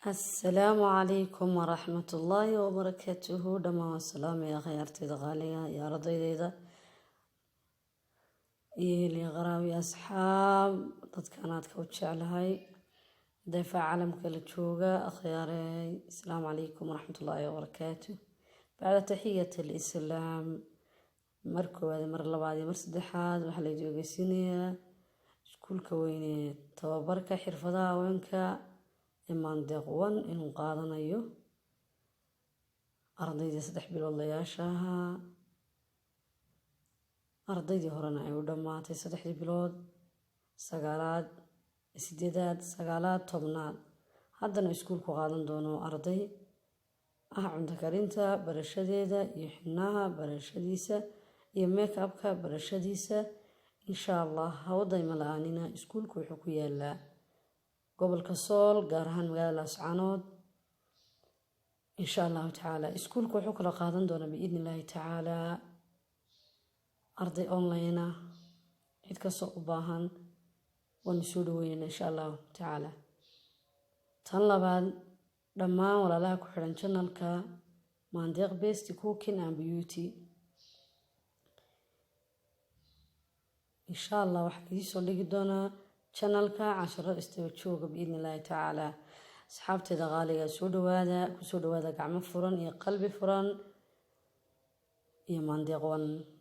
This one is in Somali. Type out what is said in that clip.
السلام عليكم ورحمة الله وبركاته. دما السلام يا خيارتي غالية يا رضي ذا يلي غراوي أصحاب تذكرات كوتش على هاي دفاع عالم كل تشوغا أخياري. السلام عليكم ورحمة الله وبركاته. بعد تحية الإسلام مركو هذه مر لبعضي مر سدحاد وحلي جوغي سينيا كل كويني توبركة حرفضها وينك imaan deeqwan inuu qaadanayo ardaydii 3 bilood la yaashaha ardaydii horena ay u dhamaatay 3 bilood sagaalaad sideedaad sagaalaad tobnaad haddana iskuulku qaadan doono arday cunto karinta barashadeeda iyo xinaha barashadiisa iyo make upka barashadiisa insha Allah hawday malaanina iskuulku wuxuu ku yaalaa gobolka Sool gaar ahaan magaalada Ascaanood insha Allah taala iskuulku wuxuu kala qaadan doonaa biidnillaahi taala arday online cid ka soo u baahan waan soo dhaweynaa insha Allah taala. tan labaad dhammaan walaalaha ku xiran channelka Mandeeq Best Cooking and Beauty insha Allah waxa idin soo dhigi doonaa channelka casharo istaba jooga biidnillaahi taala. asxaabteeda qaaliga soo dhawaada gacmo furan iyo qalbi furan iyo Mandeeq